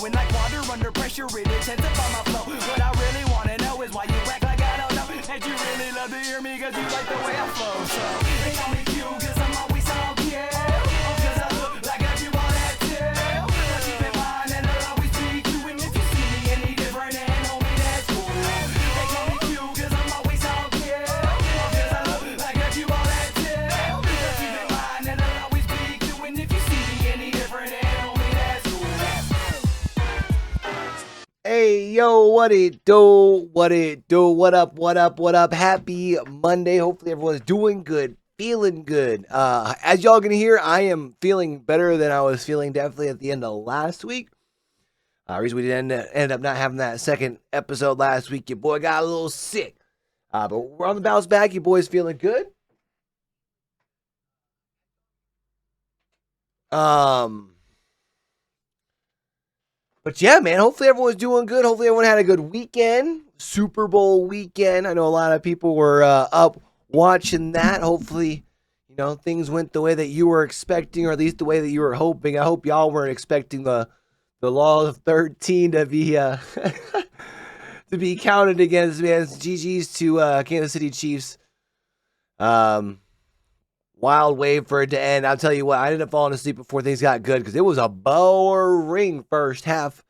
When like water under pressure, it intensifies my flow. What I really wanna know is why you act like I don't know. And you really love to hear me, cause you like the way I flow. So they call me Q, cause I'm always on cue. Cause I look like I do all that too. But keep in mind that I'll always be Q. And if you see me any different, then homie, that's cool. They call me Q, cause I'm always on cue. Cause I look like I do all that too. But keep in mind that I'll always be Q. And if you see me any different, then homie, that's cool. Hey, yo, what it do? What it do? What up? What up? What up? Happy Monday. Hopefully everyone's doing good, feeling good. As y'all can hear, I am feeling better than I was feeling definitely at the end of last week. Reason we didn't end up not having that second episode last week, your boy got a little sick. But we're on the bounce back. Your boy's feeling good. But yeah, man, hopefully everyone's doing good. Hopefully everyone had a good weekend. Super Bowl weekend. I know a lot of people were up watching that. Hopefully, you know, things went the way that you were expecting, or at least the way that you were hoping. I hope y'all weren't expecting the law of 13 to be to be counted against, man. GG's to Kansas City Chiefs. Wild wave for it to end. I'll tell you what, I ended up falling asleep before things got good because it was a boring first half.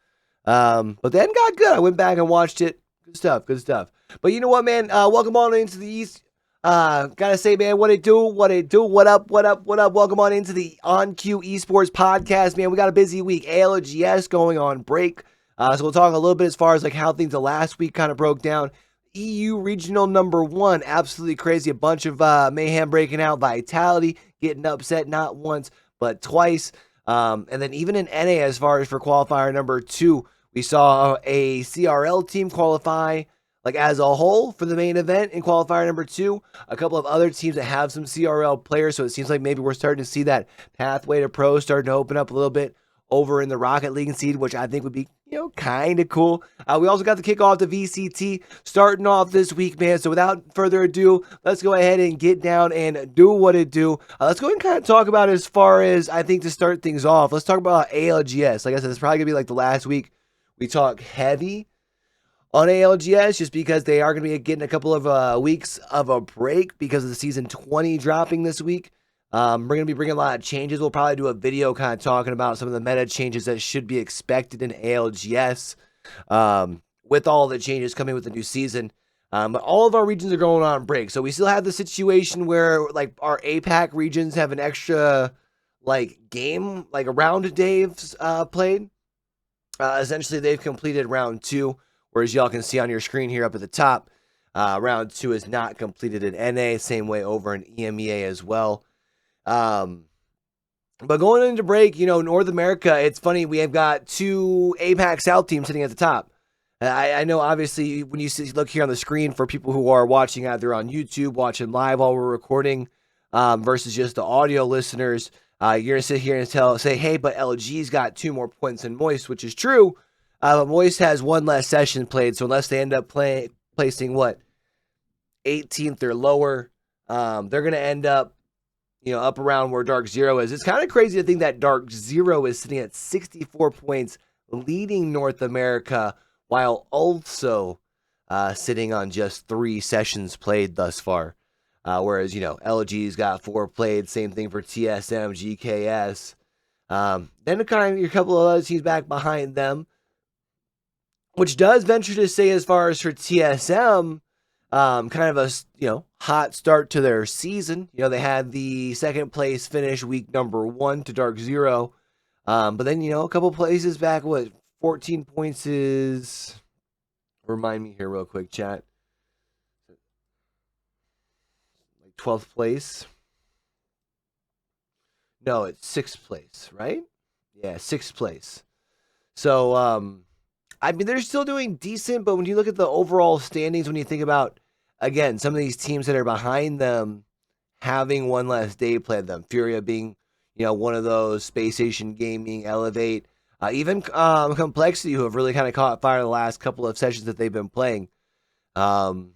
But then got good. I went back and watched it. Good stuff, good stuff. But you know what, man? Welcome on into the East. Gotta say, man, what it do? What it do? What up? What up? What up? Welcome on into the On Cue Esports podcast, man. We got a busy week. ALGS going on break. So we'll talk a little bit as far as like how things the last week kind of broke down. EU Regional number 1, absolutely crazy. A bunch of mayhem breaking out. Vitality getting upset not once, but twice. And then even in NA, as far as for qualifier number 2, we saw a CRL team qualify like as a whole for the main event in qualifier number 2. A couple of other teams that have some CRL players, so it seems like maybe we're starting to see that pathway to pro starting to open up a little bit over in the Rocket League seed, which I think would be, you know, kind of cool. We also got the kickoff to VCT starting off this week, man. So without further ado, let's go ahead and get down and do what it do. Let's go ahead and kind of talk about as far as I think to start things off. Let's talk about ALGS. Like I said, it's probably going to be like the last week we talk heavy on ALGS just because they are going to be getting a couple of weeks of a break because of the season 20 dropping this week. We're going to be bringing a lot of changes. We'll probably do a video kind of talking about some of the meta changes that should be expected in ALGS with all the changes coming with the new season. But all of our regions are going on break. So we still have the situation where like our APAC regions have an extra like game, like a round Dave's played. Essentially, they've completed round 2, whereas y'all can see on your screen here up at the top, round 2 is not completed in NA. Same way over in EMEA as well. But going into break, you know, North America, it's funny, we have got 2 APAC-South teams sitting at the top. I know, obviously, when you look here on the screen for people who are watching either on YouTube, watching live while we're recording, versus just the audio listeners, you're going to sit here and say, hey, but LG's got 2 more points than Moist, which is true. But Moist has 1 less session played, so unless they end up placing, 18th or lower, they're going to end up, you know, up around where Dark Zero is. It's kind of crazy to think that Dark Zero is sitting at 64 points, leading North America, while also sitting on just 3 sessions played thus far. Whereas, you know, LG's got 4 played. Same thing for TSM, GKS. Then a couple of other teams back behind them, which does venture to say, as far as for TSM, kind of a, you know, hot start to their season. You know, they had the 2nd place finish week number 1 to Dark Zero. But then, you know, a couple places back, 14 points is, remind me here real quick, chat. Like 12th place. No, it's 6th place, right? Yeah, 6th place. So, I mean, they're still doing decent, but when you look at the overall standings, when you think about, again, some of these teams that are behind them having 1 less day played them, Furia being, you know, one of those, Space Station Gaming, Elevate, even Complexity, who have really kind of caught fire the last couple of sessions that they've been playing. So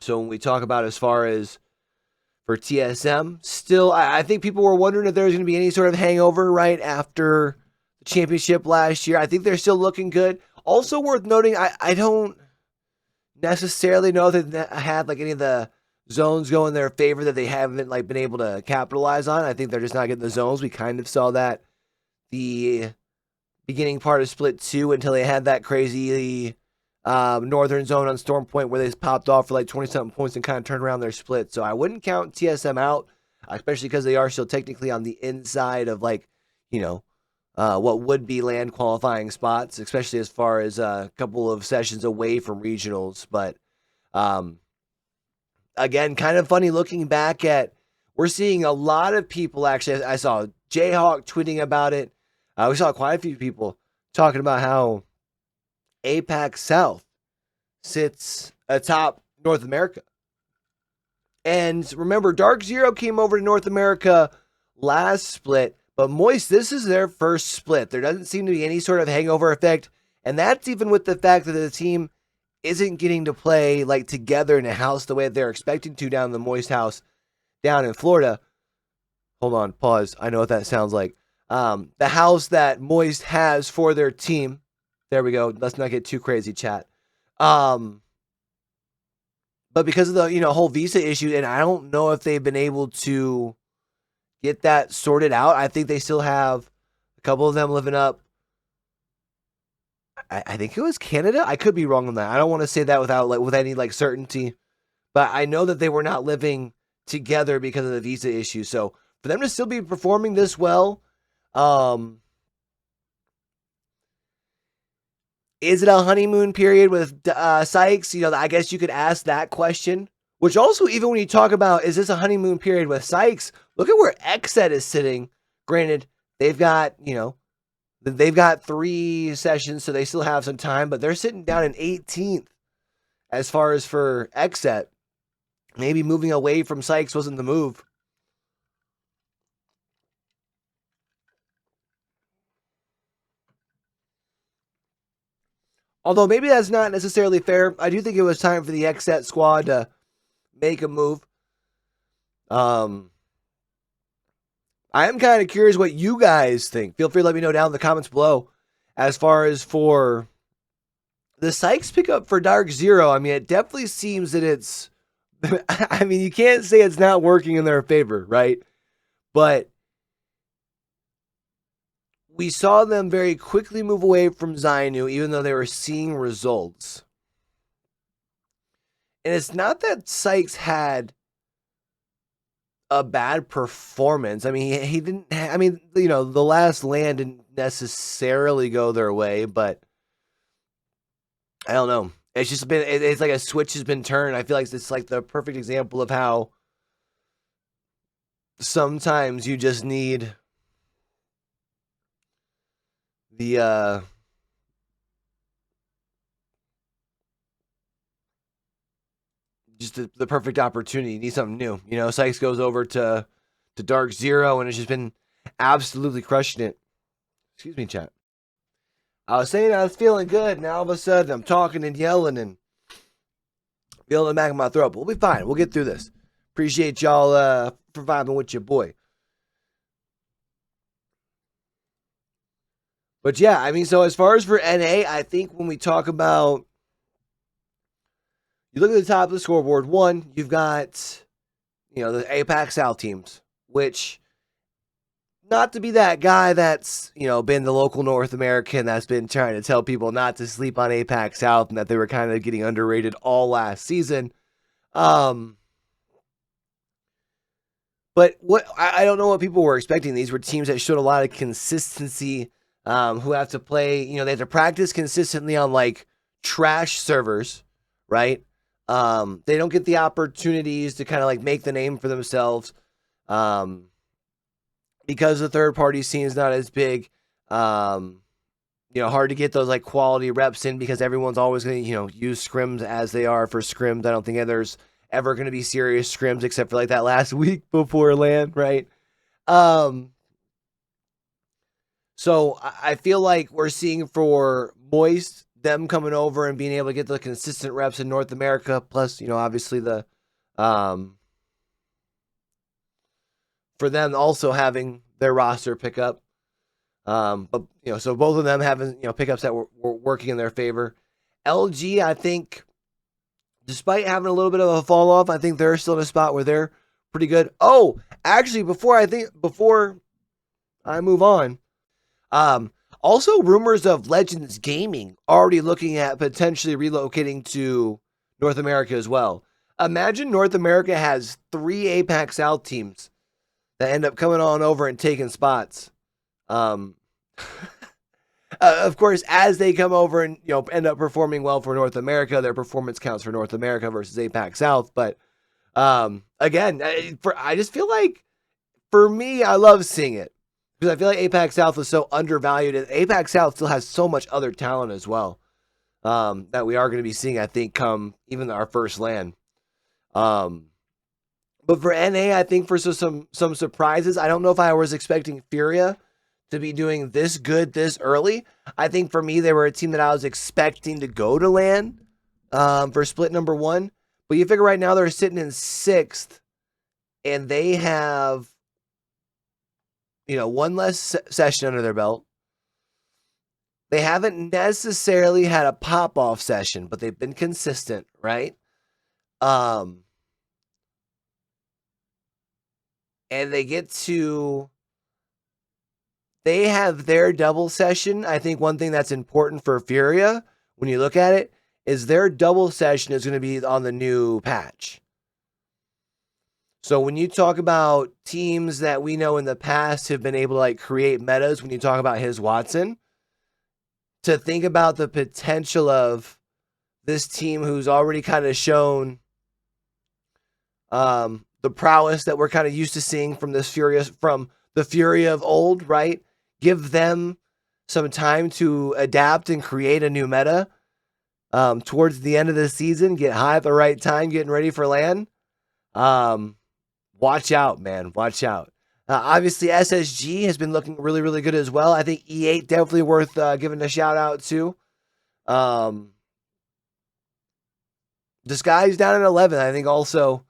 when we talk about as far as for TSM, still, I think people were wondering if there was going to be any sort of hangover right after championship last year. I think they're still looking good. Also worth noting, I don't necessarily know that they had like any of the zones go in their favor that they haven't like been able to capitalize on. I think they're just not getting the zones. We kind of saw that the beginning part of Split 2 until they had that crazy northern zone on Storm Point where they just popped off for like 20-something points and kind of turned around their split. So I wouldn't count TSM out, especially because they are still technically on the inside of like, what would be land qualifying spots, especially as far as a couple of sessions away from regionals. But again, kind of funny looking back at, we're seeing a lot of people actually. I saw Jayhawk tweeting about it. We saw quite a few people talking about how APAC-South sits atop North America. And remember, Dark Zero came over to North America last split, but Moist, this is their first split. There doesn't seem to be any sort of hangover effect, and that's even with the fact that the team isn't getting to play like together in a house the way that they're expecting to down in the Moist house down in Florida. Hold on, pause. I know what that sounds like. The house that Moist has for their team. There we go. Let's not get too crazy, chat. But because of the whole visa issue, and I don't know if they've been able to get that sorted out. I think they still have a couple of them living up. I think it was Canada. I could be wrong on that. I don't want to say that with any certainty, but I know that they were not living together because of the visa issue. So for them to still be performing this well, is it a honeymoon period with Sykes? I guess you could ask that question. Which also, even when you talk about, is this a honeymoon period with Sykes? Look at where XSET is sitting. Granted, they've got 3 sessions, so they still have some time, but they're sitting down in 18th as far as for XSET. Maybe moving away from Sykes wasn't the move. Although maybe that's not necessarily fair. I do think it was time for the XSET squad to make a move. I am kind of curious what you guys think. Feel free to let me know down in the comments below as far as for the Sykes pickup for Dark Zero. I mean, it definitely seems that it's, I mean, you can't say it's not working in their favor, right? But we saw them very quickly move away from Zainu, even though they were seeing results. And it's not that Sykes had a bad performance. I mean, he didn't, the last land didn't necessarily go their way, but I don't know. It's just been, it's like a switch has been turned. I feel like it's like the perfect example of how sometimes you just need the perfect opportunity. You need something new. Sykes goes over to Dark Zero and it's just been absolutely crushing it. Excuse me, chat. I was saying I was feeling good, and all of a sudden I'm talking and yelling and feeling the back of my throat. But we'll be fine. We'll get through this. Appreciate y'all for vibing with your boy. But yeah, I mean, so as far as for NA, I think when we talk about, you look at the top of the scoreboard, one, you've got, the APAC-South teams, which, not to be that guy that's, been the local North American that's been trying to tell people not to sleep on APAC-South and that they were kind of getting underrated all last season. But what I don't know what people were expecting. These were teams that showed a lot of consistency, who have to play, they have to practice consistently on trash servers, right? They don't get the opportunities to kind of make the name for themselves. Because the third party scene is not as big, hard to get those quality reps in because everyone's always going to, use scrims as they are for scrims. I don't think there's ever going to be serious scrims except for that last week before land, right? So I feel like we're seeing for Moist, them coming over and being able to get the consistent reps in North America, plus, obviously the, for them also having their roster pick up. But so both of them having pickups that were working in their favor. LG, I think, despite having a little bit of a fall off, I think they're still in a spot where they're pretty good. Oh, actually, before I move on, also rumors of Legends Gaming already looking at potentially relocating to North America as well. Imagine North America has 3 APAC-South teams that end up coming on over and taking spots. Of course, as they come over and end up performing well for North America, their performance counts for North America versus APAC-South. But again, I just feel like, for me, I love seeing it because I feel like APAC-South was so undervalued, and APAC-South still has so much other talent as well that we are going to be seeing, I think, come even our first LAN. But for NA, I think for some surprises, I don't know if I was expecting Furia to be doing this good this early. I think for me, they were a team that I was expecting to go to LAN for split number 1. But you figure right now they're sitting in 6th, and they have one less session under their belt. They haven't necessarily had a pop-off session, but they've been consistent, right? And they have their double session. I think one thing that's important for Furia, when you look at it, is their double session is going to be on the new patch. So when you talk about teams that we know in the past have been able to create metas, when you talk about his Watson, to think about the potential of this team who's already kind of shown the prowess that we're kind of used to seeing from the Fury of old, right? Give them some time to adapt and create a new meta towards the end of the season, get high at the right time, getting ready for LAN. Watch out, man. Watch out. Obviously, SSG has been looking really, really good as well. I think E8 definitely worth giving a shout out to. Disguise down at 11. I think also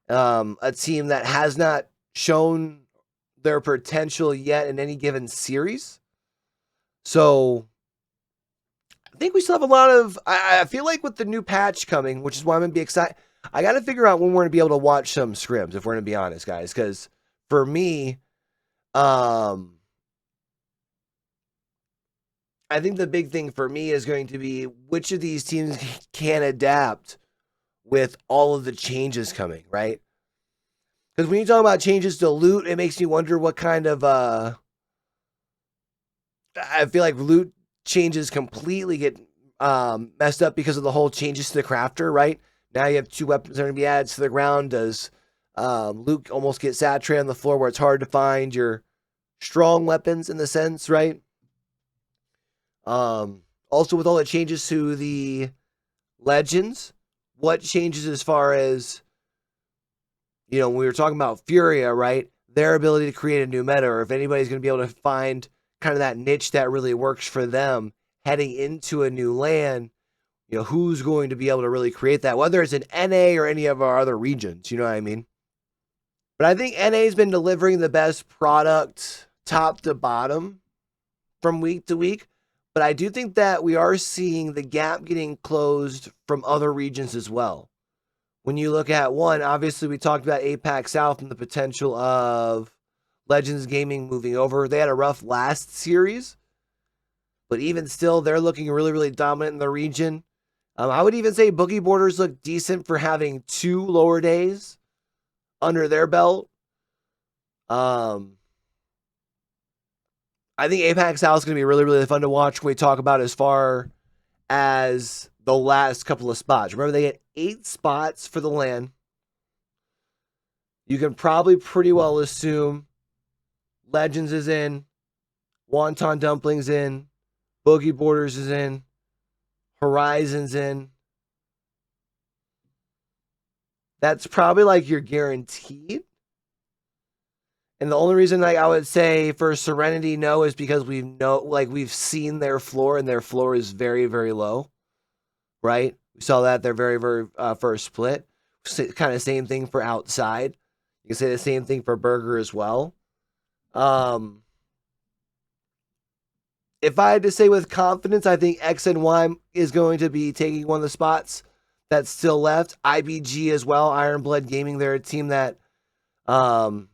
a team that has not shown their potential yet in any given series. So I think we still have a lot of, I feel like with the new patch coming, which is why I'm going to be excited, I got to figure out when we're going to be able to watch some scrims, if we're going to be honest, guys. Because for me, I think the big thing for me is going to be which of these teams can adapt with all of the changes coming, right? Because when you talk about changes to loot, it makes me wonder what kind of, I feel like loot changes completely get messed up because of the whole changes to the crafter, right? Now you have 2 weapons that are going to be added to the ground. Does loot almost get saturated on the floor where it's hard to find your strong weapons in the sense, right? Also with all the changes to the legends, what changes as far as, when we were talking about Furia, right? Their ability to create a new meta, or if anybody's going to be able to find kind of that niche that really works for them heading into a new LAN, who's going to be able to really create that, whether it's in NA or any of our other regions, you know what I mean? But I think NA's been delivering the best product top to bottom from week to week. But I do think that we are seeing the gap getting closed from other regions as well. When you look at one, obviously we talked about APAC-South and the potential of Legends Gaming moving over. They had a rough last series, but even still, they're looking really, really dominant in the region. I would even say Boogie Borders look decent for having 2 lower days under their belt. I think APAC-South is going to be really, really fun to watch when we talk about as far as the last couple of spots. Remember, they get 8 spots for the LAN. You can probably pretty well assume Legends is in, Wonton Dumplings in, Boogie Borders is in, Horizon's in. That's probably your guaranteed. And the only reason I would say for Serenity no is because we've seen their floor, and their floor is very, very low. Right? We saw that their very, very first split. Kind of same thing for Outside. You can say the same thing for Burger as well. if I had to say with confidence, I think X and Y is going to be taking one of the spots that's still left. IBG as well, Iron Blood Gaming. They're a team that, one,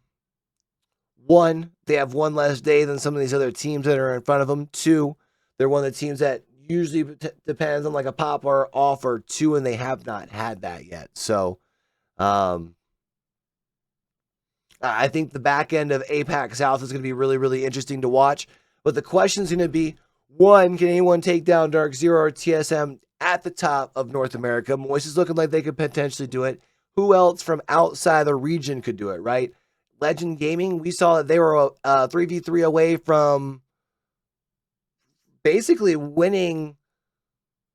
they have one less day than some of these other teams that are in front of them. Two, they're one of the teams that usually depends on like a pop or off or two, and they have not had that yet. So, I think the back end of APAC-South is going to be really, really interesting to watch. But the question is going to be, one, can anyone take down Dark Zero or TSM at the top of North America? Moist is looking like they could potentially do it. Who else from outside the region could do it, right? Legend Gaming, we saw that they were 3v3 away from basically winning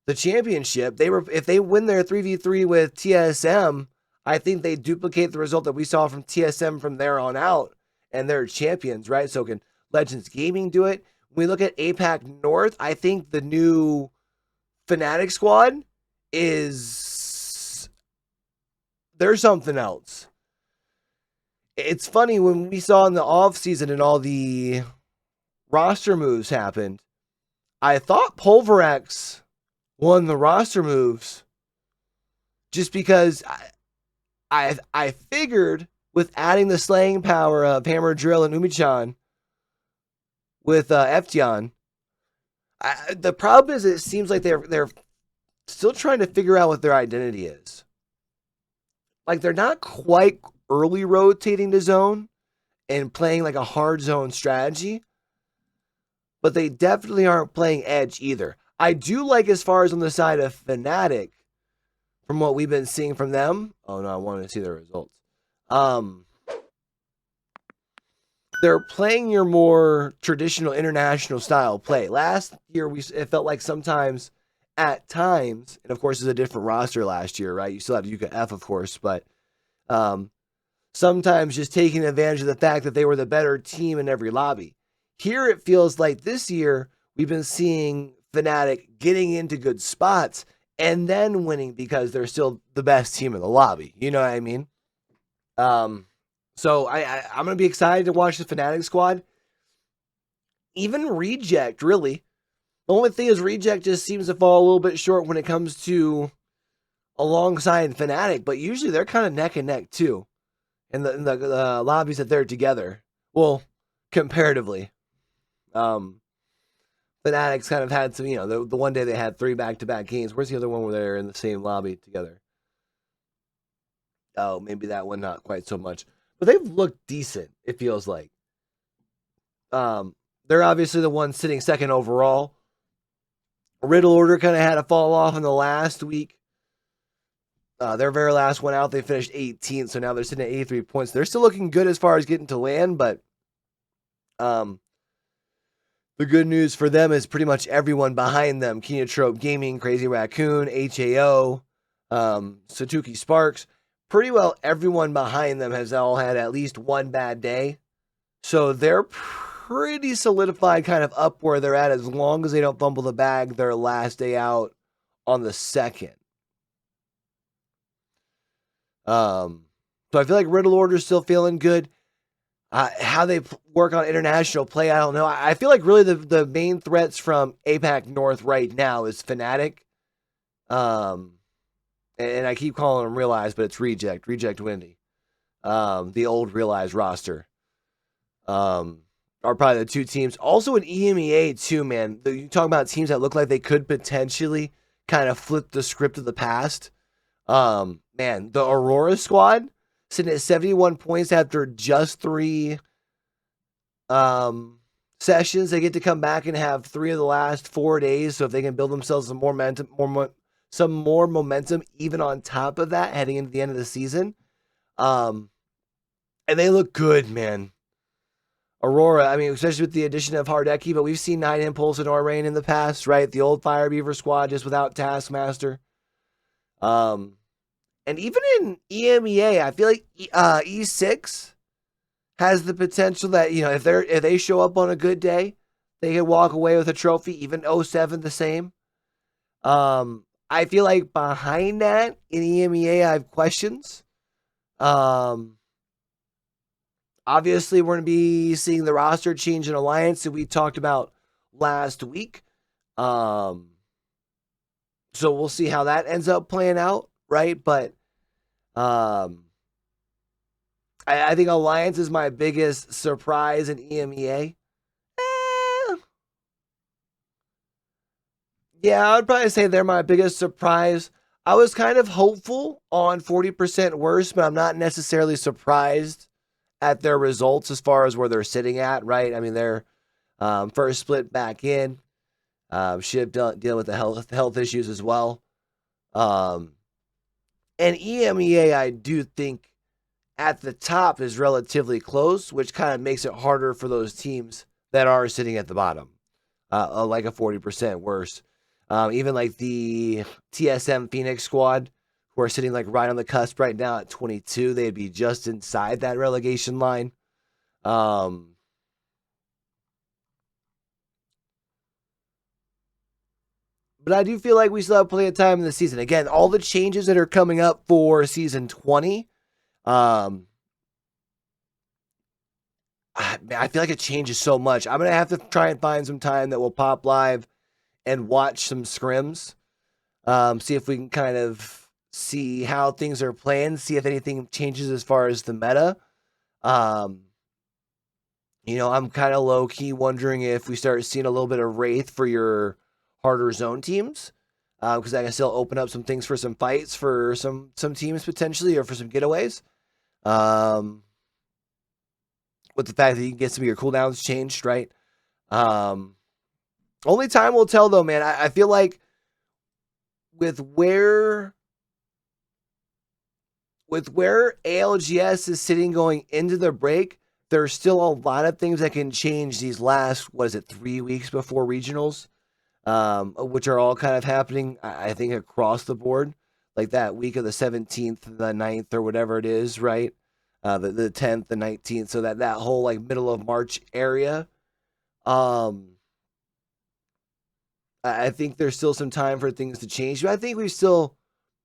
the championship. If they win their 3v3 with TSM, I think they duplicate the result that we saw from TSM from there on out, and they're champions, right? So can Legends Gaming do it? When we look at APAC North, I think the new Fnatic squad they're something else. It's funny, when we saw in the offseason and all the roster moves happened, I thought Pulverex won the roster moves just because I figured with adding the slaying power of Hammer Drill and Umichan with Eftion, the problem is it seems like they're still trying to figure out what their identity is. Like, they're not quite early rotating to zone and playing like a hard zone strategy, but they definitely aren't playing edge either. I do like, as far as on the side of Fnatic, from what we've been seeing from them. Oh no, I wanted to see their results. They're playing your more traditional international style play. Last year, it felt like sometimes, at times, and of course it's a different roster last year, right? You still have Yuka F, of course, but sometimes just taking advantage of the fact that they were the better team in every lobby. Here it feels like this year we've been seeing Fnatic getting into good spots and then winning because they're still the best team in the lobby. You know what I mean? So I'm going to be excited to watch the Fnatic squad. Even Reject, really. The only thing is Reject just seems to fall a little bit short when it comes to alongside Fnatic, but usually they're kind of neck and neck too in the lobbies that they're together. Well, comparatively. Fnatic's kind of had some, the one day they had 3 back-to-back games. Where's the other one where they're in the same lobby together? Oh, maybe that one not quite so much. But they've looked decent, it feels like. They're obviously the ones sitting second overall. Riddle Order kind of had a fall off in the last week. Their very last one out, they finished 18th, so now they're sitting at 83 points. They're still looking good as far as getting to land, but the good news for them is pretty much everyone behind them, Kinotrope Gaming, Crazy Raccoon, HAO, Satuki Sparks, pretty well everyone behind them has all had at least one bad day. So they're pretty solidified kind of up where they're at, as long as they don't fumble the bag their last day out on the 2nd. So I feel like Riddle Order's still feeling good. How they work on international play, I don't know. I feel like really the main threats from APAC North right now is Fnatic. And I keep calling them Realize, but it's Reject Windy. The old Realize roster. Are probably the two teams. Also in EMEA too, man. You talk about teams that look like they could potentially kind of flip the script of the past. Man, the Aurora squad sitting at 71 points after just 3 sessions. They get to come back and have 3 of the last 4 days. So if they can build themselves some more momentum, even on top of that, heading into the end of the season. And they look good, man. Aurora, I mean, especially with the addition of Hardeki, but we've seen Night Impulse and Orain in the past, right? The old Fire Beaver squad just without Taskmaster. And even in EMEA, I feel like E6 has the potential that, if they show up on a good day, they can walk away with a trophy. Even 07 the same. I feel like behind that in EMEA, I have questions. Obviously, we're going to be seeing the roster change in Alliance, and we talked about last week. So we'll see how that ends up playing out, right? But I think Alliance is my biggest surprise in EMEA. Yeah, I would probably say they're my biggest surprise. I was kind of hopeful on 40% worse, but I'm not necessarily surprised at their results as far as where they're sitting at, right? I mean, they're first split back in. Should deal with the health issues as well. And EMEA, I do think at the top is relatively close, which kind of makes it harder for those teams that are sitting at the bottom, like a 40% worse. Even like the TSM Phoenix squad, who are sitting like right on the cusp right now at 22, they'd be just inside that relegation line. But I do feel like we still have plenty of time in the season. Again, all the changes that are coming up for season 20, I feel like it changes so much. I'm going to have to try and find some time that we'll pop live and watch some scrims. See if we can kind of see how things are playing, see if anything changes as far as the meta. You know, I'm kind of low-key wondering if we start seeing a little bit of Wraith for your harder zone teams, because I can still open up some things for some fights for some teams potentially, or for some getaways. With the fact that you can get some of your cooldowns changed, right? Only time will tell, though, man. I feel like with where ALGS is sitting going into the break, there's still a lot of things that can change these last, 3 weeks before regionals, which are all kind of happening, I think, across the board. Like that week of the 17th, the 9th, or whatever it is, right? The 10th, the 19th, so that whole like middle of March area. I think there's still some time for things to change, but I think we've still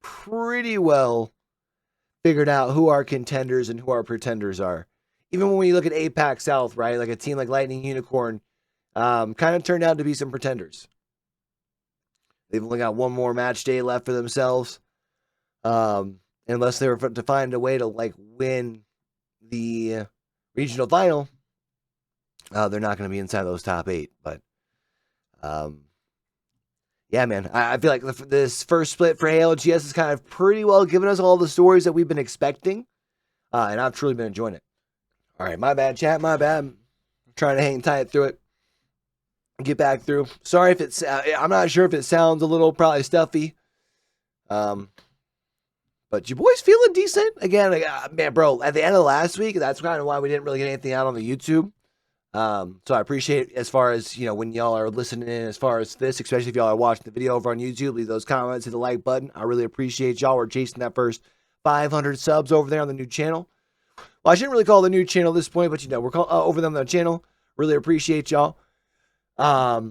pretty well figured out who our contenders and who our pretenders are. Even when you look at APAC-South, right? Like a team like Lightning Unicorn kind of turned out to be some pretenders. They've only got one more match day left for themselves. Unless they were to find a way to like win the regional final, they're not going to be inside those top 8. But yeah, man, I feel like this first split for ALGS is kind of pretty well given us all the stories that we've been expecting, and I've truly been enjoying it. All right, my bad, chat, my bad. I'm trying to hang tight through it, get back through. Sorry if it's, I'm not sure if it sounds a little probably stuffy, but your boy's feeling decent. Again, man, bro, at the end of last week, that's kind of why we didn't really get anything out on the YouTube. So I appreciate, as far as, you know, when y'all are listening in, as far as this, especially if y'all are watching the video over on YouTube, leave those comments, hit the like button. I really appreciate y'all. We're chasing that first 500 subs over there on the new channel. Well, I shouldn't really call it the new channel at this point, but you know, we're over them on the channel. Really appreciate y'all. But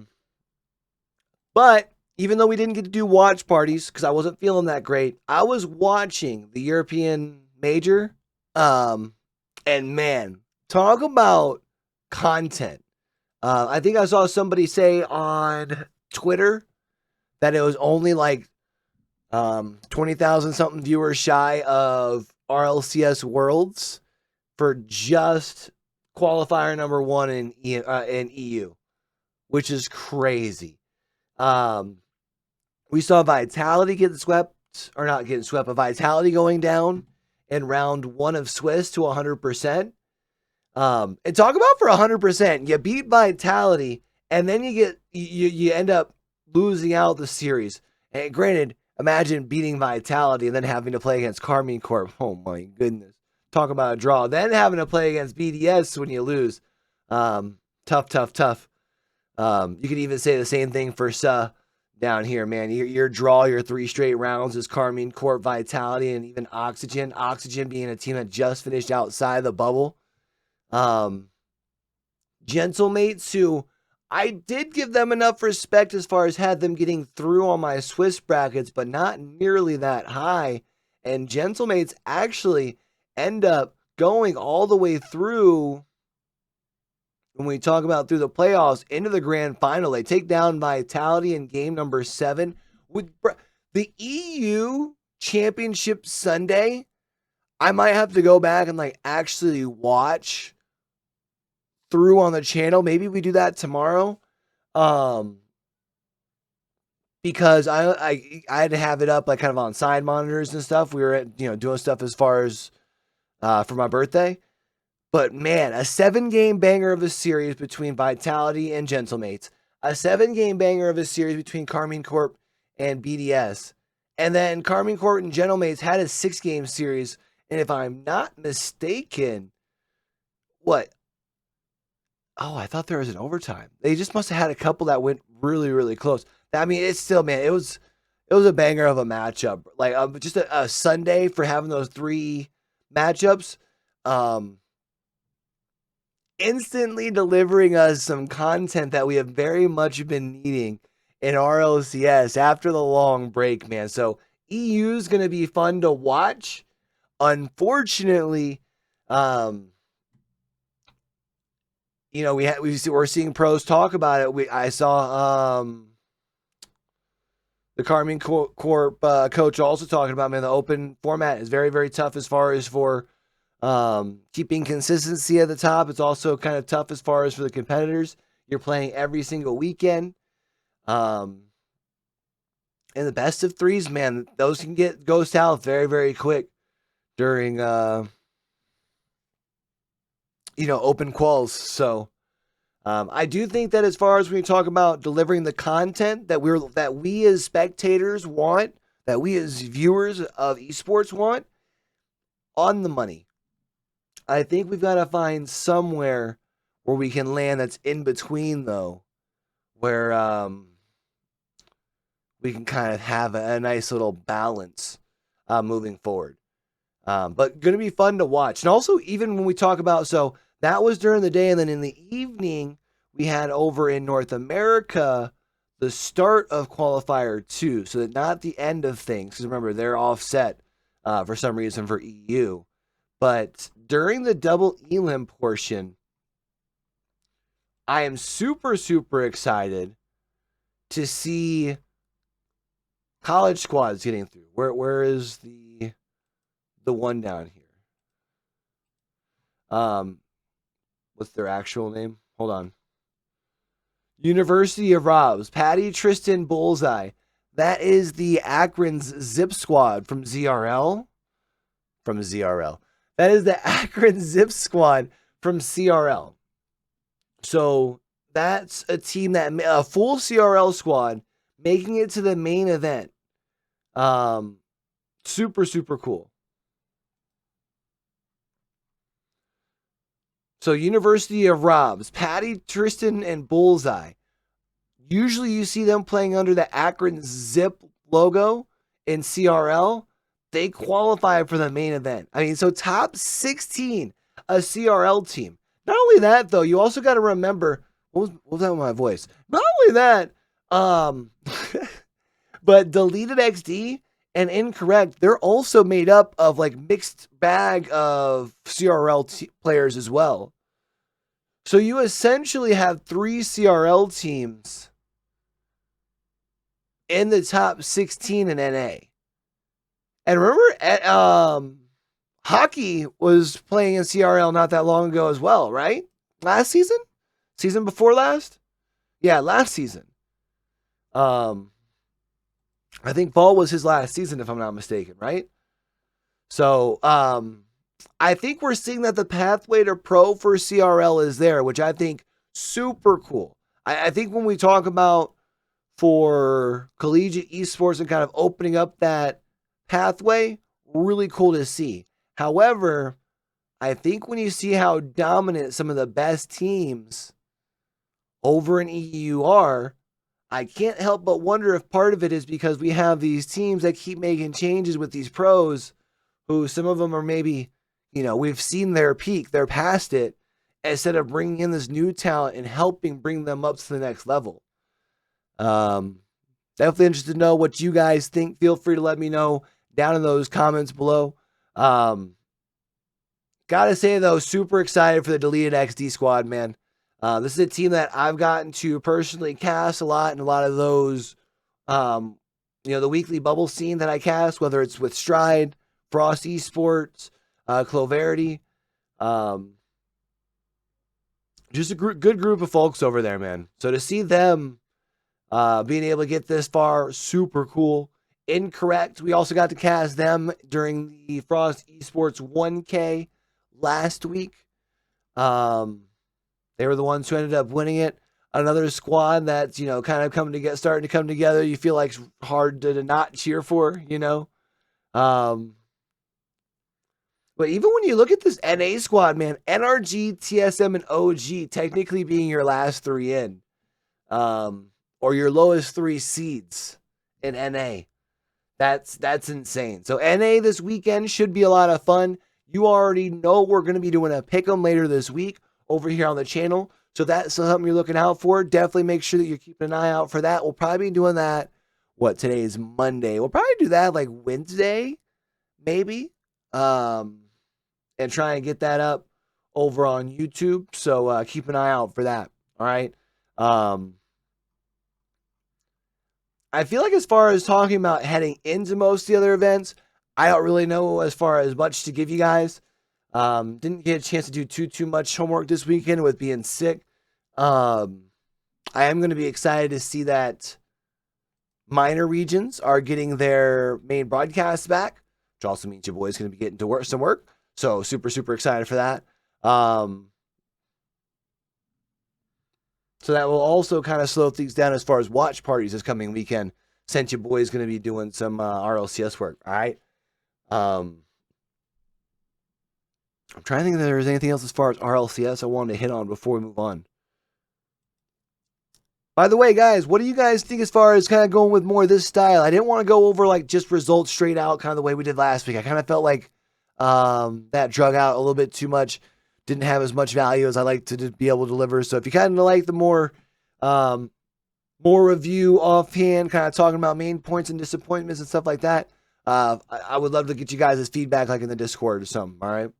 even though we didn't get to do watch parties because I wasn't feeling that great, I was watching the European major. And man, talk about content. I think I saw somebody say on Twitter that it was only like 20,000 something viewers shy of RLCS Worlds for just qualifier number 1 in EU, which is crazy. We saw Vitality getting swept, or not getting swept, but Vitality going down in round 1 of Swiss to 100%. And talk about for 100%, you beat Vitality, and then you end up losing out the series. And granted, imagine beating Vitality and then having to play against Carmine Corp. Oh my goodness. Talk about a draw. Then having to play against BDS when you lose. Tough. You could even say the same thing for down here, man. Your draw, your 3 straight rounds is Carmine Corp, Vitality, and even Oxygen. Oxygen being a team that just finished outside the bubble. Gentlemates, who I did give them enough respect as far as had them getting through on my Swiss brackets, but not nearly that high. And Gentlemates actually end up going all the way through when we talk about through the playoffs into the grand final, they take down Vitality in game number 7 with the EU Championship Sunday. I might have to go back and like actually watch through on the channel. Maybe we do that tomorrow. Because I had to have it up like kind of on side monitors and stuff. We were doing stuff as far as for my birthday. But man, a 7-game banger of a series between Vitality and Gentlemates. A 7-game banger of a series between Carmine Corp and BDS. And then Carmine Corp and Gentlemates had a 6-game series. And if I'm not mistaken, what? Oh, I thought there was an overtime. They just must have had a couple that went really, really close. I mean, it's still, man, it was a banger of a matchup. Like just a Sunday for having those 3 matchups. Instantly delivering us some content that we have very much been needing in RLCS after the long break, man. So EU is going to be fun to watch. Unfortunately, we're seeing pros talk about it. I saw the Carmine Corp coach also talking about, man, the open format is very, very tough as far as for keeping consistency at the top. It's also kind of tough as far as for the competitors. You're playing every single weekend. And the best of 3s, man, those can go south very, very quick during open quals. So I do think that as far as when we talk about delivering the content that we as spectators want, that we as viewers of esports want, on the money. I think we've got to find somewhere where we can land that's in between, though, where we can kind of have a nice little balance moving forward. But going to be fun to watch. And also, even when we talk about, so that was during the day, and then in the evening, we had over in North America the start of Qualifier 2, so that not the end of things, because remember, they're offset for some reason for EU. But during the double elim portion, I am super, super excited to see college squads getting through. Where is the one down here? What's their actual name? Hold on. University of Robs, Patty, Tristan, Bullseye. That is the Akron's Zip Squad from ZRL. That is the Akron Zip Squad from CRL. So that's a team a full CRL squad making it to the main event. Super, super cool. So University of Robs, Patty, Tristan, and Bullseye. Usually you see them playing under the Akron Zip logo in CRL. They qualify for the main event. I mean, so top 16, a CRL team. Not only that, though, you also got to remember, what was that with my voice? Not only that, but Deleted XD and Incorrect, they're also made up of like mixed bag of CRL players as well. So you essentially have 3 CRL teams in the top 16 in NA. And remember, Hockey was playing in CRL not that long ago as well, right? Last season? Season before last? Yeah, last season. I think fall was his last season, if I'm not mistaken, right? So, I think we're seeing that the pathway to pro for CRL is there, which I think super cool. I think when we talk about for collegiate esports and kind of opening up that pathway, really cool to see. However, I think when you see how dominant some of the best teams over in EU are, I can't help but wonder if part of it is because we have these teams that keep making changes with these pros who some of them are maybe, we've seen their peak, they're past it, instead of bringing in this new talent and helping bring them up to the next level. Definitely interested to know what you guys think. Feel free to let me know down in those comments below. Gotta say, though, super excited for the Deleted XD squad, man. This is a team that I've gotten to personally cast a lot, and a lot of those, the weekly bubble scene that I cast, whether it's with Stride, Frost Esports, Cloverity, just a good group of folks over there, man. So to see them being able to get this far, super cool. Incorrect. We also got to cast them during the Frost Esports 1K last week. They were the ones who ended up winning it. Another squad that's, kind of starting to come together. You feel like it's hard to not cheer for, But even when you look at this NA squad, man, NRG, TSM, and OG technically being your last three in, or your lowest three seeds in NA. That's insane. So NA this weekend should be a lot of fun. You already know we're going to be doing a pick'em later this week over here on the channel. So that's something you're looking out for. Definitely make sure that you're keeping an eye out for that. We'll probably be doing that. Today is Monday. We'll probably do that like Wednesday, maybe. And try and get that up over on YouTube. So keep an eye out for that. All right. I feel like as far as talking about heading into most of the other events, I don't really know as far as much to give you guys. Didn't get a chance to do too much homework this weekend with being sick. I am going to be excited to see that minor regions are getting their main broadcasts back, which also means your boy's going to be getting to some work. So super, super excited for that. So that will also kind of slow things down as far as watch parties this coming weekend, since your boy is going to be doing some RLCS work. All right. I'm trying to think if there's anything else as far as RLCS I wanted to hit on before we move on. By the way, guys, what do you guys think as far as kind of going with more of this style? I didn't want to go over like just results straight out, kind of the way we did last week. I kind of felt like that drug out a little bit too much. Didn't have as much value as I like to be able to deliver. So if you kind of like the more review offhand, kind of talking about main points and disappointments and stuff like that, I would love to get you guys' feedback like in the Discord or something. All right.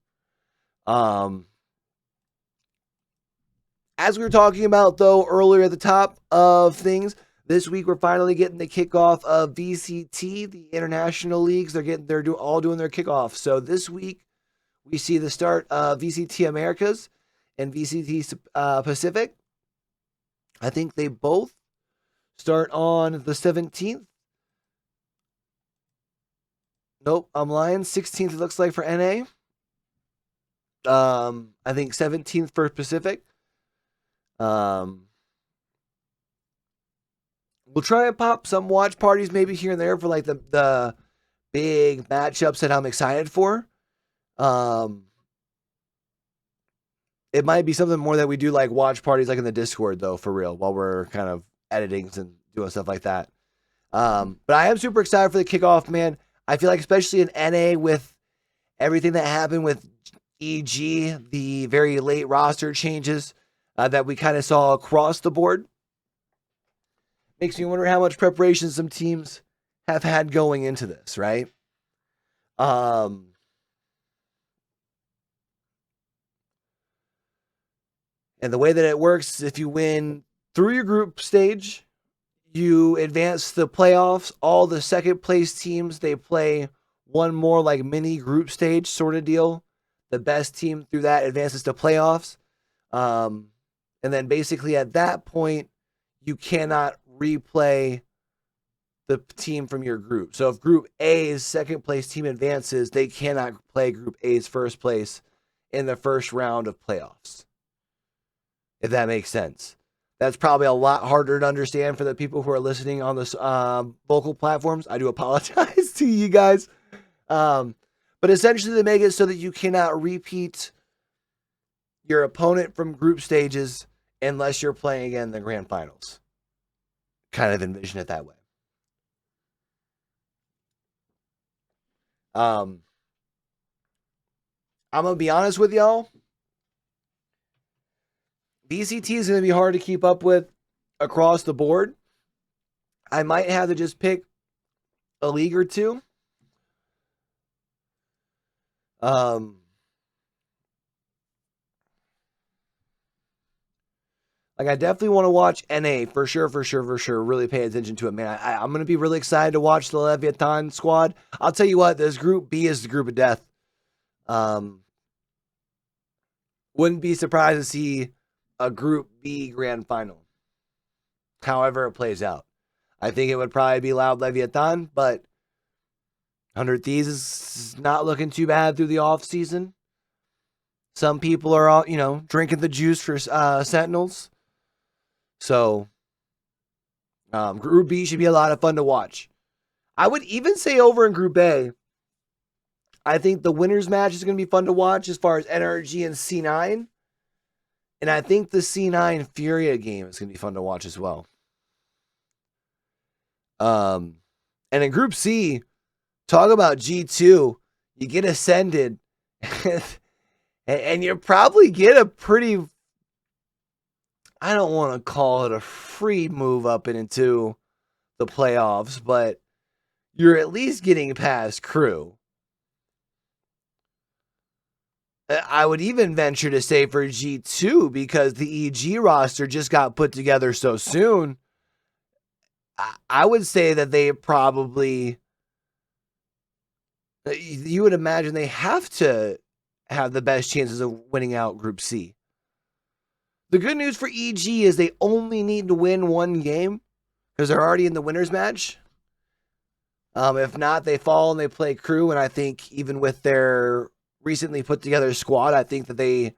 As we were talking about though earlier at the top of things, this week we're finally getting the kickoff of VCT, the international leagues. They're all doing their kickoff. So this week we see the start of VCT Americas and VCT Pacific. I think they both start on the 17th. Nope, I'm lying. 16th it looks like for NA. I think 17th for Pacific. We'll try and pop some watch parties maybe here and there for like the big matchups that I'm excited for. It might be something more that we do like watch parties like in the Discord though, for real, while we're kind of editing and doing stuff like that. But I am super excited for the kickoff, man. I feel like especially in NA with everything that happened with EG, the very late roster changes that we kind of saw across the board, makes me wonder how much preparation some teams have had going into this, right? And the way that it works, if you win through your group stage, you advance to the playoffs. All the second place teams, they play one more like mini group stage sort of deal. The best team through that advances to playoffs. And then basically at that point, you cannot replay the team from your group. So if Group A's second place team advances, they cannot play Group A's first place in the first round of playoffs. If that makes sense. That's probably a lot harder to understand for the people who are listening on this vocal platforms. I do apologize to you guys. But essentially they make it so that you cannot repeat your opponent from group stages unless you're playing again in the grand finals. Kind of envision it that way. I'm going to be honest with y'all. VCT is going to be hard to keep up with across the board. I might have to just pick a league or two. Like, I definitely want to watch NA for sure. Really pay attention to it, man. I'm going to be really excited to watch the Leviathan squad. I'll tell you what, this Group B is the group of death. Wouldn't be surprised to see a Group B grand final. However it plays out. I think it would probably be Loud Leviathan, but 100 Thieves is not looking too bad through the off season. Some people are all, drinking the juice for Sentinels. So, Group B should be a lot of fun to watch. I would even say over in Group A, I think the winners match is going to be fun to watch as far as NRG and C9. And I think the C9 Furia game is going to be fun to watch as well. And in Group C, talk about G2. You get ascended, and you probably get a pretty, I don't want to call it a free move up and into the playoffs, but you're at least getting past Crew. I would even venture to say for G2, because the EG roster just got put together so soon, I would say that they probably, you would imagine they have to have the best chances of winning out Group C. The good news for EG is they only need to win one game because they're already in the winners match. If not, they fall and they play Crew, and I think even with their recently put together squad, I think that they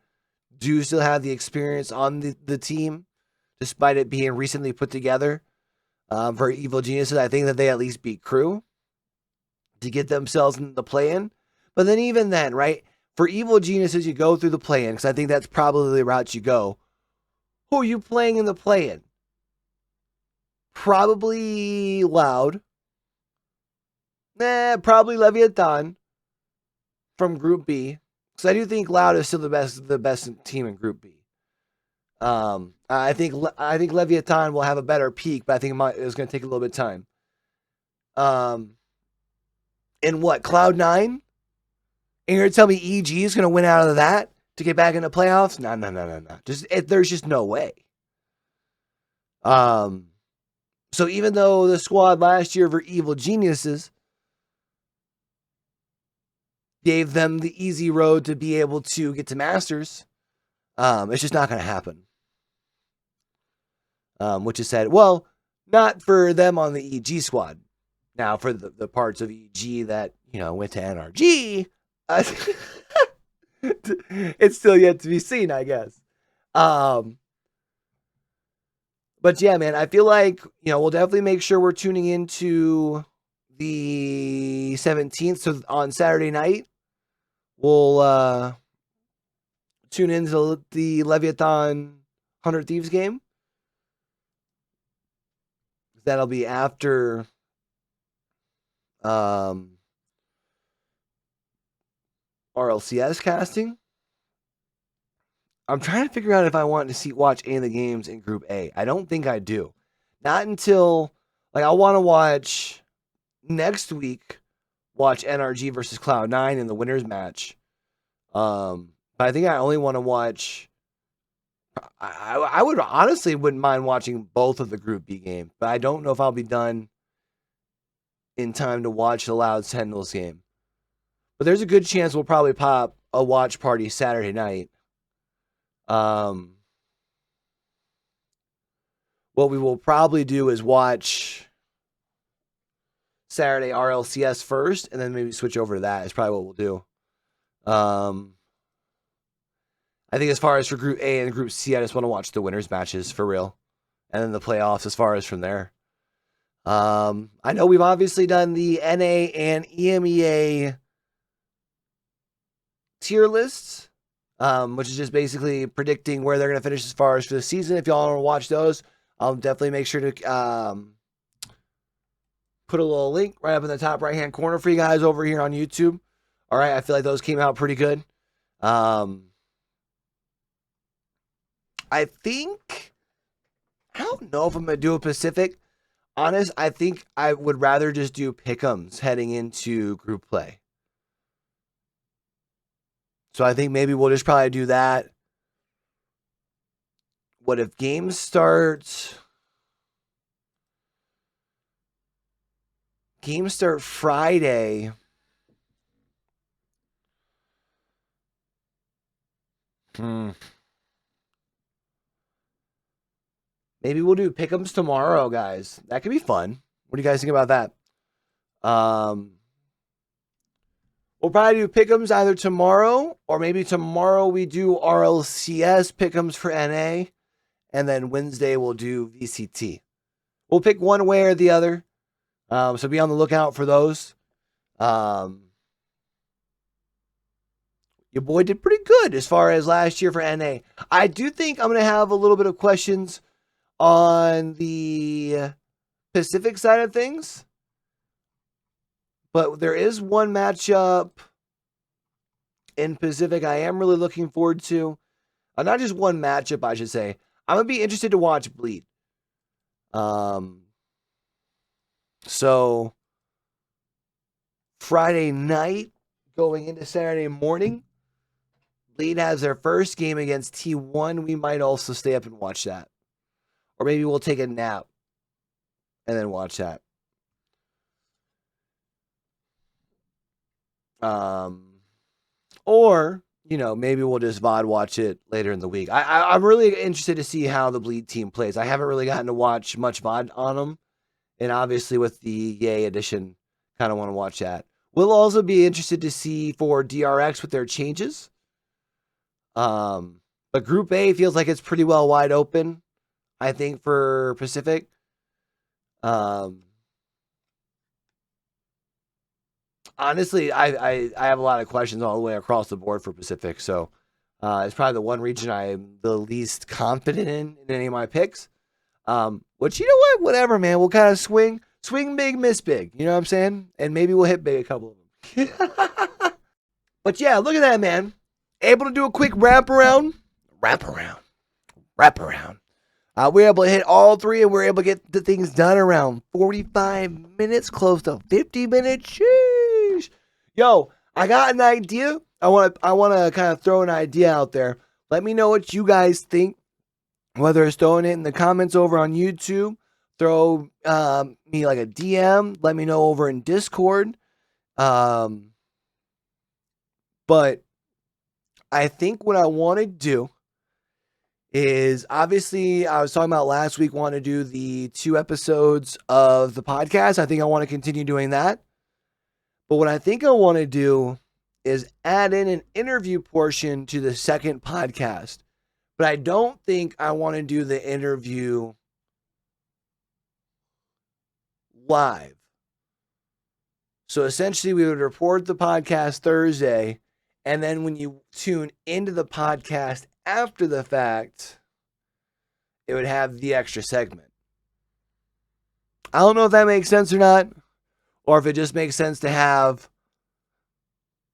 do still have the experience on the team, despite it being recently put together. For Evil Geniuses, I think that they at least beat Crew to get themselves in the play-in. But then even then, right, for Evil Geniuses, you go through the play-in, because I think that's probably the route you go. Who are you playing in the play-in? Probably Loud. Probably Leviathan from Group B. Because I do think Loud is still the best team in Group B. I think Leviathan will have a better peak, but I think it's going to take a little bit of time. And what, Cloud9? And you're going to tell me EG is going to win out of that to get back into playoffs? No. There's just no way. So even though the squad last year for Evil Geniuses gave them the easy road to be able to get to Masters, it's just not going to happen. Which is sad. Well, not for them on the EG squad. Now, for the parts of EG that, went to NRG, it's still yet to be seen, I guess. But yeah, man, I feel like, we'll definitely make sure we're tuning into the 17th. So on Saturday night, we'll tune into the Leviathan 100 Thieves game. That'll be after RLCS casting. I'm trying to figure out if I want to watch any of the games in Group A. I don't think I do. Not until, I want to watch next week, watch NRG versus Cloud9 in the winners match. But I think I only want to watch, I would honestly wouldn't mind watching both of the Group B games, but I don't know if I'll be done in time to watch the Loud Sentinels game. But there's a good chance we'll probably pop a watch party Saturday night. What we will probably do is watch Saturday RLCS first, and then maybe switch over to that. Is probably what we'll do. I think as far as for Group A and Group C, I just want to watch the winners matches for real, and then the playoffs as far as from there. I know we've obviously done the NA and EMEA tier lists, which is just basically predicting where they're going to finish as far as for the season. If y'all want to watch those, I'll definitely make sure to put a little link right up in the top right-hand corner for you guys over here on YouTube. All right, I feel like those came out pretty good. I think, I don't know if I'm going to do a Pacific. Honest, I think I would rather just do pick'ems heading into group play. So I think maybe we'll just probably do that. what if games start? Games start Friday. Maybe we'll do pick'ems tomorrow, guys. That could be fun. What do you guys think about that? We'll probably do pick'ems either tomorrow, or maybe tomorrow we do RLCS pick'ems for NA, and then Wednesday we'll do VCT. We'll pick one way or the other. So be on the lookout for those. Your boy did pretty good as far as last year for NA. I do think I'm going to have a little bit of questions on the Pacific side of things. But there is one matchup in Pacific I am really looking forward to. Not just one matchup, I should say. I'm going to be interested to watch Bleed. So, Friday night going into Saturday morning, Bleed has their first game against T1. We might also stay up and watch that. Or maybe we'll take a nap and then watch that. Or, maybe we'll just VOD watch it later in the week. I'm really interested to see how the Bleed team plays. I haven't really gotten to watch much VOD on them. And obviously with the Yay edition, kind of want to watch that. We'll also be interested to see for DRX with their changes. But Group A feels like it's pretty well wide open, I think, for Pacific. Honestly, I have a lot of questions all the way across the board for Pacific. So it's probably the one region I'm the least confident in any of my picks. Which, you know what? Whatever, man. We'll kind of swing big, miss big. You know what I'm saying? And maybe we'll hit big a couple of them. But yeah, look at that, man. Able to do a quick wraparound. We're able to hit all three, and we're able to get the things done around 45 minutes, close to 50 minutes. Sheesh. Yo, I got an idea. I want to kind of throw an idea out there. Let me know what you guys think. Whether it's throwing it in the comments over on YouTube, throw me like a DM. Let me know over in Discord. But I think what I want to do is, obviously, I was talking about last week, want to do the 2 episodes of the podcast. I think I want to continue doing that. But what I think I want to do is add in an interview portion to the second podcast. But I don't think I want to do the interview live. So essentially, we would record the podcast Thursday, and then when you tune into the podcast after the fact, it would have the extra segment. I don't know if that makes sense or not, or if it just makes sense to have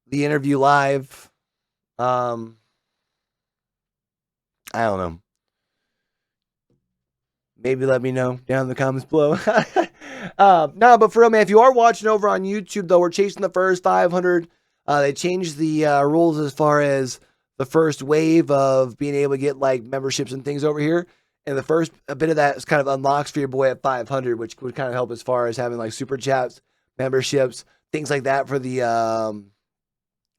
the interview live. I don't know. Maybe let me know down in the comments below. No, but for real, man, if you are watching over on YouTube, though, we're chasing the first 500. They changed the rules as far as the first wave of being able to get like memberships and things over here. And the first bit of that is kind of unlocks for your boy at 500, which would kind of help as far as having like super chats, memberships, things like that for the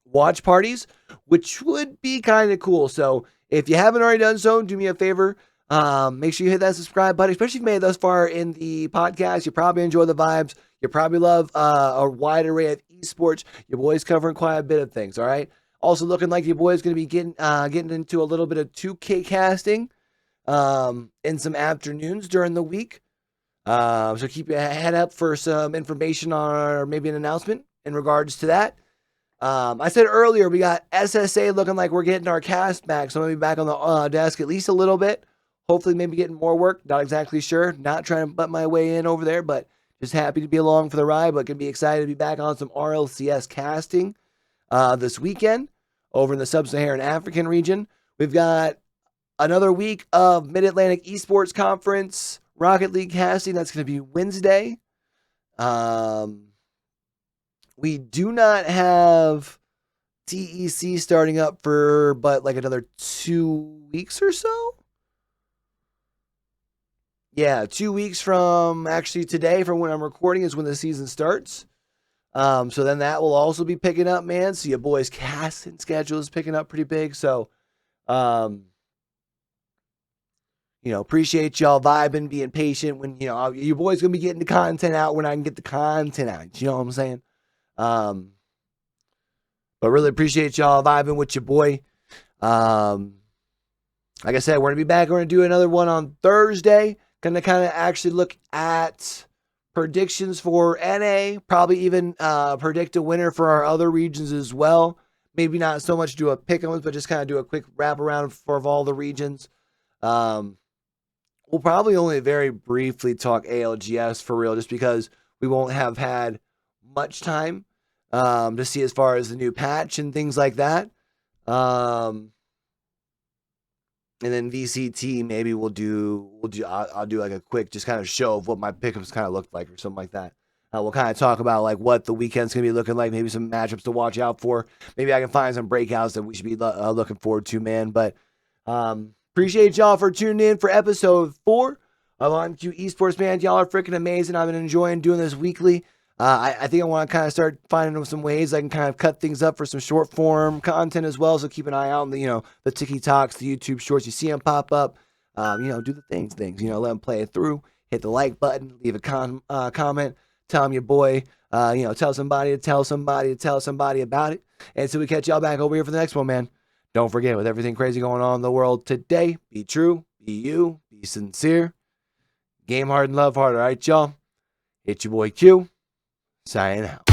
watch parties, which would be kind of cool. So if you haven't already done so, do me a favor. Make sure you hit that subscribe button, especially if you made it thus far in the podcast. You probably enjoy the vibes. You probably love a wide array of esports. Your boy's covering quite a bit of things, all right? Also looking like your boy's going to be getting into a little bit of 2K casting in some afternoons during the week. So keep your head up for some information or maybe an announcement in regards to that. I said earlier, we got SSA looking like we're getting our cast back. So I'm going to be back on the desk at least a little bit. Hopefully maybe getting more work. Not exactly sure. Not trying to butt my way in over there, but just happy to be along for the ride. But going to be excited to be back on some RLCS casting this weekend over in the Sub-Saharan African region. We've got another week of Mid-Atlantic Esports Conference Rocket League casting. That's going to be Wednesday. We do not have TEC starting up for but like another 2 weeks or so. Yeah, 2 weeks from actually today, from when I'm recording, is when the season starts. So then that will also be picking up, man. So your boy's casting schedule is picking up pretty big. So, appreciate y'all vibing, being patient when, your boy's going to be getting the content out when I can get the content out. You know what I'm saying? But really appreciate y'all vibing with your boy. Like I said, we're going to be back. We're going to do another one on Thursday. Going to kind of actually look at predictions for NA, probably even predict a winner for our other regions as well. Maybe not so much do a pick-em, but just kind of do a quick wrap around for all the regions. We'll probably only very briefly talk ALGS for real, just because we won't have had much time to see as far as the new patch and things like that. And then VCT, maybe I'll do like a quick just kind of show of what my pickups kind of looked like or something like that. We'll kind of talk about like what the weekend's gonna be looking like, maybe some matchups to watch out for. Maybe I can find some breakouts that we should be looking forward to, man. But appreciate y'all for tuning in for episode 4 of YoBoyCue Esports, man. Y'all are freaking amazing. I've been enjoying doing this weekly. I think I want to kind of start finding some ways I can kind of cut things up for some short form content as well. So keep an eye out on the TikToks, the YouTube shorts. You see them pop up. Do the things. Let them play it through. Hit the like button. Leave a comment. Tell them your boy. Tell somebody to tell somebody to tell somebody about it. And so we catch y'all back over here for the next one, man. Don't forget, with everything crazy going on in the world today, be true, be you, be sincere. Game hard and love hard. All right, y'all. It's your boy Q. Signing out.